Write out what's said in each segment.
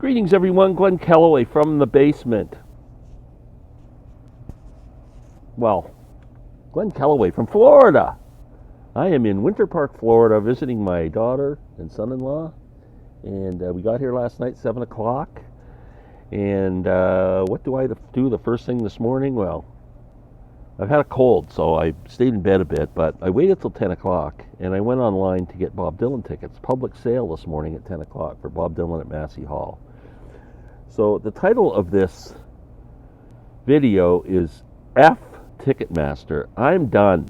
Greetings, everyone. Glenn Kellaway from the basement. Well, Glenn Kellaway from Florida. I am in Winter Park, Florida, visiting my daughter and son-in-law. And we got here last night, 7 o'clock. And what do I do the first thing this morning? Well, I've had a cold, so I stayed in bed a bit. But I waited till 10 o'clock, and I went online to get Bob Dylan tickets. Public sale this morning at 10 o'clock for Bob Dylan at Massey Hall. So the title of this video is F Ticketmaster. I'm done.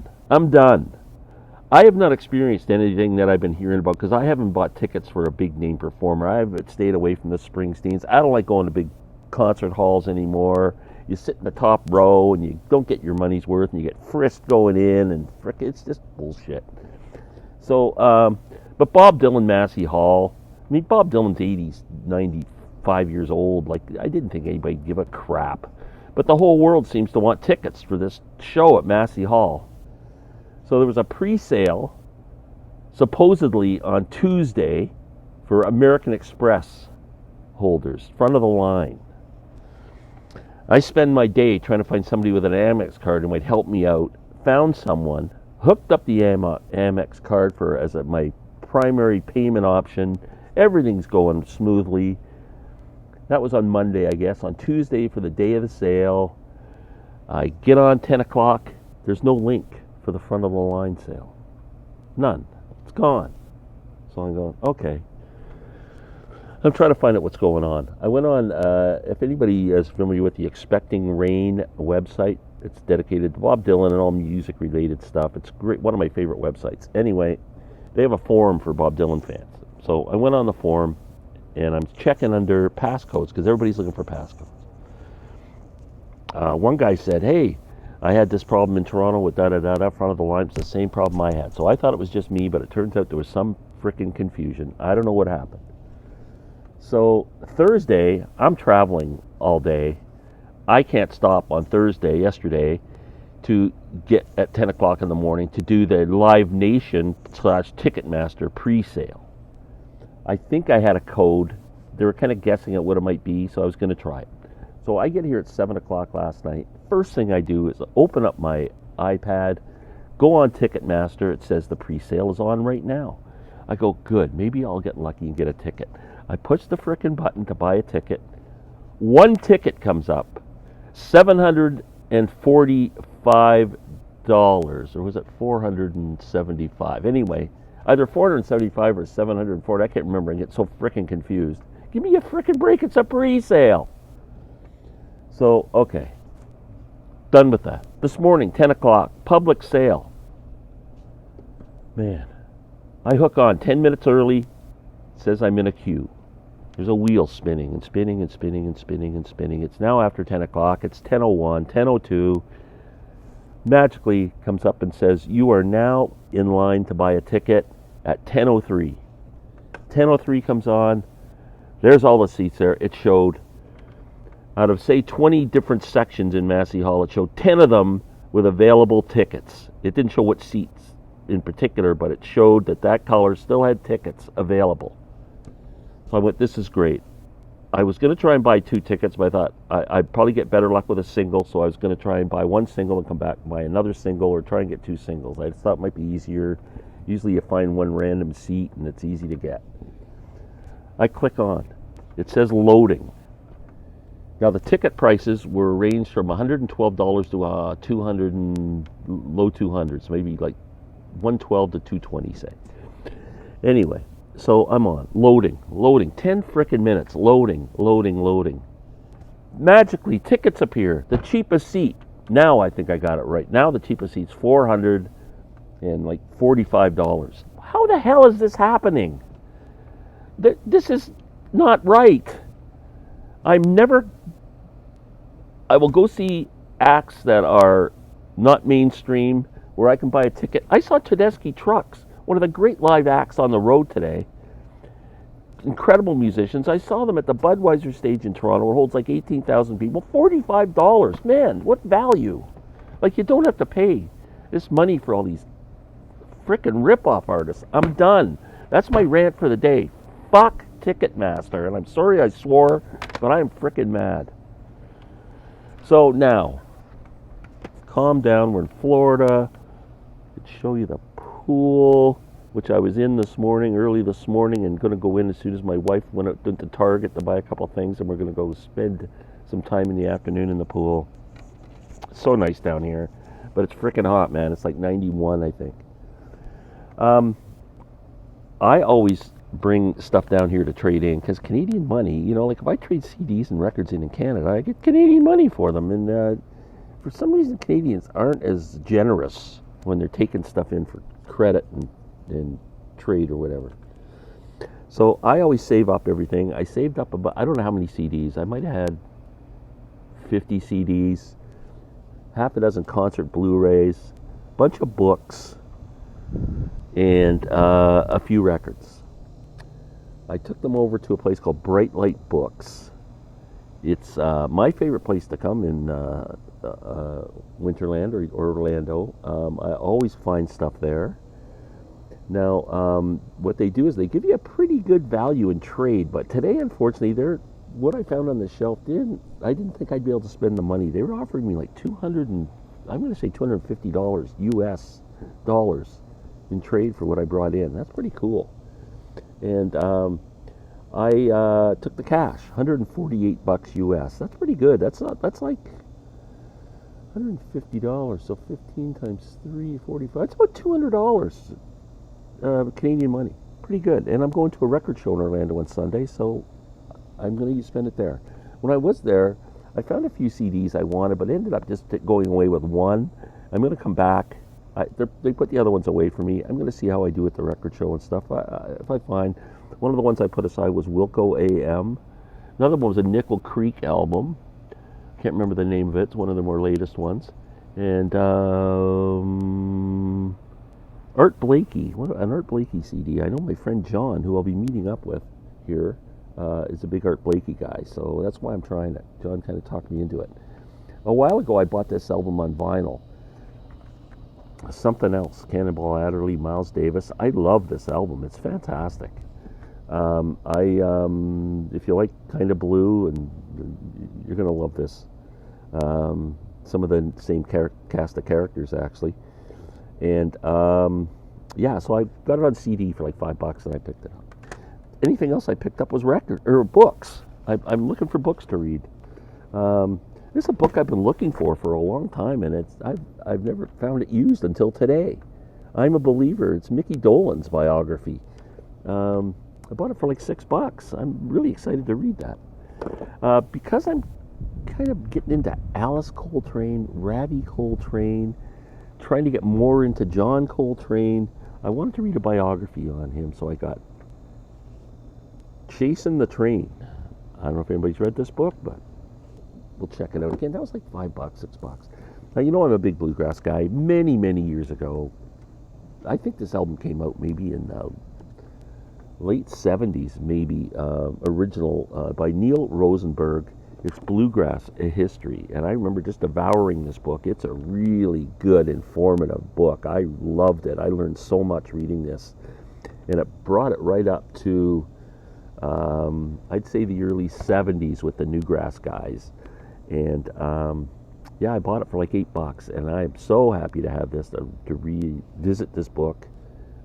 I have not experienced anything that I've been hearing about because I haven't bought tickets for a big name performer. I've stayed away from the Springsteens. I don't like going to big concert halls anymore. You sit in the top row and you don't get your money's worth and you get frisked going in and it's just bullshit. So, but Bob Dylan Massey Hall, I mean, Bob Dylan's 80s, 95 years old. Like, I didn't think anybody'd give a crap. But the whole world seems to want tickets for this show at Massey Hall. So there was a pre-sale, supposedly on Tuesday, for American Express holders, front of the line. I spend my day trying to find somebody with an Amex card who might help me out. Found someone, hooked up the Amex card as my primary payment option. Everything's going smoothly. That was on Monday, I guess. On Tuesday, for the day of the sale, I get on 10 o'clock. There's no link for the front of the line sale. None. It's gone. So I'm going, okay. I'm trying to find out what's going on. I went on, if anybody is familiar with the Expecting Rain website, it's dedicated to Bob Dylan and all music-related stuff. It's great, one of my favorite websites. Anyway, they have a forum for Bob Dylan fans. So I went on the forum, and I'm checking under passcodes, because everybody's looking for passcodes. One guy said, hey, I had this problem in Toronto with da-da-da-da, front of the line. It's the same problem I had. So I thought it was just me, but it turns out there was some frickin' confusion. I don't know what happened. So Thursday, I'm traveling all day. I can't stop on yesterday, to get at 10 o'clock in the morning to do the Live Nation / Ticketmaster pre-sale. I think I had a code. They were kind of guessing at what it might be, so I was going to try it. So I get here at 7 o'clock last night. First thing I do is open up my iPad, go on Ticketmaster. It says the pre-sale is on right now. I go, good, maybe I'll get lucky and get a ticket. I push the frickin' button to buy a ticket. One ticket comes up, $745, or was it $475? Anyway, either $475 or $740. I can't remember. I get so frickin' confused. Give me a frickin' break. It's a pre-sale. So, okay. Done with that. This morning, 10 o'clock, public sale. Man, I hook on 10 minutes early. It says I'm in a queue. There's a wheel spinning and spinning and spinning and spinning and spinning. It's now after 10 o'clock. It's 10:01, 10:02. Magically comes up and says, you are now in line to buy a ticket at 10:03. 10:03 comes on. There's all the seats there. It showed, out of, say, 20 different sections in Massey Hall, it showed 10 of them with available tickets. It didn't show what seats in particular, but it showed that color still had tickets available. So I went, this is great. I was going to try and buy 2 tickets, but I thought I'd probably get better luck with a single, so I was going to try and buy 1 single and come back and buy another single, or try and get 2 singles. I just thought it might be easier. Usually you find one random seat and it's easy to get. I click on. It says loading. Now the ticket prices were ranged from $112 to $200 and low 200s, maybe like $112 to $220, say. Anyway, so I'm on. Loading. 10 frickin' minutes. Loading. Magically, tickets appear. The cheapest seat. Now I think I got it right. Now the cheapest seat's $445. How the hell is this happening? This is not right. I will go see acts that are not mainstream, where I can buy a ticket. I saw Tedeschi Trucks, one of the great live acts on the road today. Incredible musicians. I saw them at the Budweiser stage in Toronto, where it holds like 18,000 people. $45. Man, what value? Like, you don't have to pay this money for all these frickin' rip-off artists. I'm done. That's my rant for the day. Fuck Ticketmaster. And I'm sorry I swore, but I'm freaking mad. So now, calm down. We're in Florida. I could show you the pool, which I was in this morning, early this morning, and going to go in as soon as my wife went out to Target to buy a couple things, and we're going to go spend some time in the afternoon in the pool. It's so nice down here, but it's freaking hot, man. It's like 91, I think. I always bring stuff down here to trade in because Canadian money, like if I trade CDs and records in Canada, I get Canadian money for them. And for some reason, Canadians aren't as generous when they're taking stuff in for credit and trade or whatever. So I always save up everything. I saved up about, I don't know how many CDs. I might have had 50 CDs, half a dozen concert Blu-rays, a bunch of books, and a few records. I took them over to a place called Bright Light Books. It's my favorite place to come in Winterland or Orlando. I always find stuff there. Now, what they do is they give you a pretty good value in trade, but today, unfortunately, what I found on the shelf I didn't think I'd be able to spend the money. They were offering me like $250 US dollars in trade for what I brought in. That's pretty cool. And I took the cash, $148 US. That's pretty good. That's like $150, so 15 times 3, 45. That's about $200 Canadian money. Pretty good. And I'm going to a record show in Orlando on Sunday, so I'm going to spend it there. When I was there, I found a few CDs I wanted, but ended up just going away with one. I'm going to come back. They put the other ones away for me. I'm going to see how I do at the record show and stuff. If I find one of the ones I put aside was Wilco AM. Another one was a Nickel Creek album. Can't remember the name of it. It's one of the more latest ones. And Art Blakey, an Art Blakey CD. I know my friend John, who I'll be meeting up with here, is a big Art Blakey guy. So that's why I'm trying it. John kind of talked me into it. A while ago, I bought this album on vinyl. Something Else, Cannonball Adderley, Miles Davis. I love this album. It's fantastic. If you like kind of blue, and you're gonna love this. Some of the same cast of characters actually, and so I got it on CD for like $5, and I picked it up. Anything else I picked up was books. I'm looking for books to read. There's a book I've been looking for a long time, and I've never found it used until today. I'm a Believer. It's Mickey Dolenz biography. I bought it for like $6. I'm really excited to read that. Because I'm kind of getting into Alice Coltrane, Ravi Coltrane, trying to get more into John Coltrane. I wanted to read a biography on him, so I got Chasing the Train. I don't know if anybody's read this book, but we'll check it out again. That was like $5, $6. Now, I'm a big bluegrass guy. Many, many years ago, I think this album came out maybe in late 70s, maybe, original by Neil Rosenberg. It's Bluegrass, a History. And I remember just devouring this book. It's a really good, informative book. I loved it. I learned so much reading this. And it brought it right up to, I'd say the early 70s with the Newgrass guys. And I bought it for like $8, and I am so happy to have this, to revisit this book.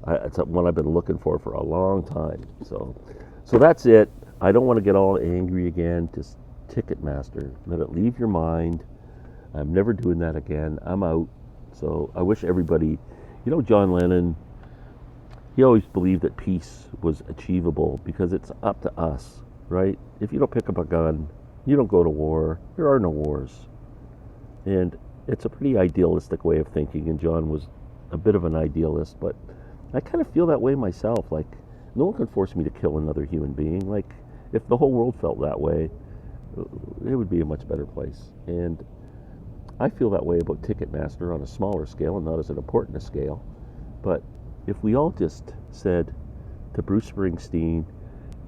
It's one I've been looking for a long time. So that's it. I don't want to get all angry again. Just Ticketmaster, let it leave your mind. I'm never doing that again. I'm out. So I wish everybody, John Lennon, he always believed that peace was achievable because it's up to us, right? If you don't pick up a gun, you don't go to war. There are no wars. And it's a pretty idealistic way of thinking, and John was a bit of an idealist, but I kind of feel that way myself. Like, no one can force me to kill another human being. Like, if the whole world felt that way, it would be a much better place. And I feel that way about Ticketmaster on a smaller scale and not as an important a scale. But if we all just said to Bruce Springsteen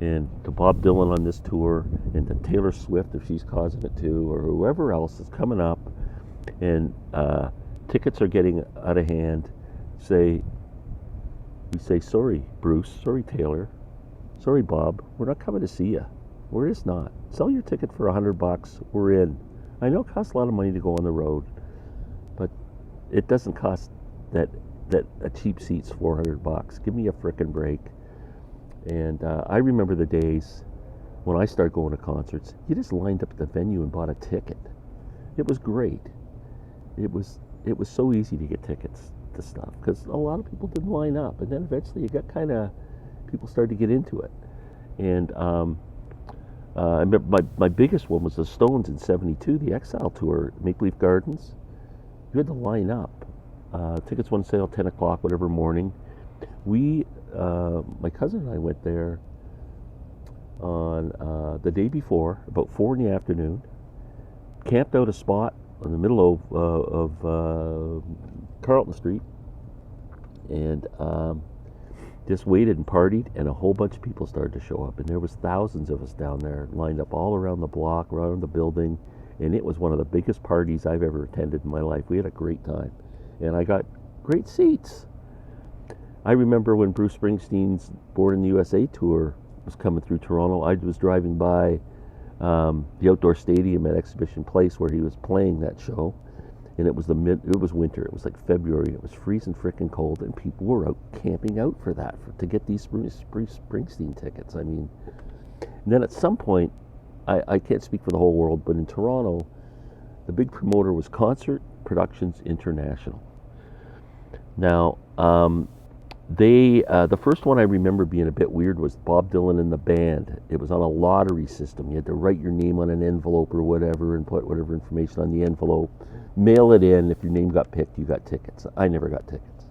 and to Bob Dylan on this tour and to Taylor Swift, if she's causing it too, or whoever else is coming up, and tickets are getting out of hand, we say, sorry, Bruce, sorry, Taylor, Sorry, Bob, we're not coming to see you. We're just not. Sell your ticket for $100. We're in. I know it costs a lot of money to go on the road, but it doesn't cost that a cheap seat's $400. Give me a frickin' break. And I remember the days when I started going to concerts. You just lined up at the venue and bought a ticket. It was great. It was so easy to get tickets to stuff because a lot of people didn't line up, and then eventually you got kind of people started to get into it. And I remember my biggest one was the Stones in '72, the Exile Tour, Maple Leaf Gardens. You had to line up. Tickets went on sale 10 o'clock, whatever morning. My cousin and I went there on the day before, about 4 in the afternoon, camped out a spot in the middle of Carlton Street, and just waited and partied, and a whole bunch of people started to show up, and there was thousands of us down there lined up all around the block, around the building, and it was one of the biggest parties I've ever attended in my life. We had a great time, and I got great seats. I remember when Bruce Springsteen's Born in the USA tour was coming through Toronto. I was driving by the outdoor stadium at Exhibition Place where he was playing that show, and it was winter. It was like February. It was freezing frickin' cold, and people were out camping out for that to get these Bruce Springsteen tickets. I mean, and then at some point, I can't speak for the whole world, but in Toronto, the big promoter was Concert Productions International. Now, the first one I remember being a bit weird was Bob Dylan and the Band. It was on a lottery system. You had to write your name on an envelope or whatever and put whatever information on the envelope, mail it in. If your name got picked, you got tickets. I never got tickets.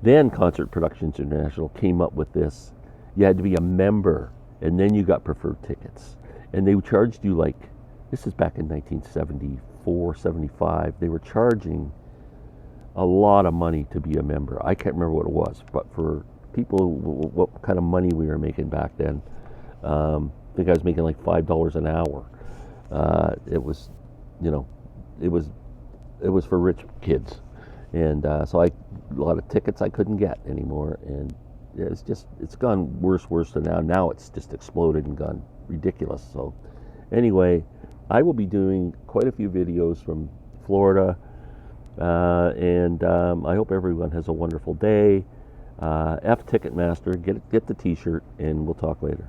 Then Concert Productions International came up with this. You had to be a member, and then you got preferred tickets. And they charged you this is back in 1974, 75. They were charging a lot of money to be a member. I can't remember what it was, but for people, what kind of money we were making back then, I think I was making like $5 an hour. It was, it was for rich kids, and so a lot of tickets I couldn't get anymore, and it's gone worse than now. Now it's just exploded and gone ridiculous. So anyway, I will be doing quite a few videos from Florida. And I hope everyone has a wonderful day. F Ticketmaster, get the t-shirt, and we'll talk later.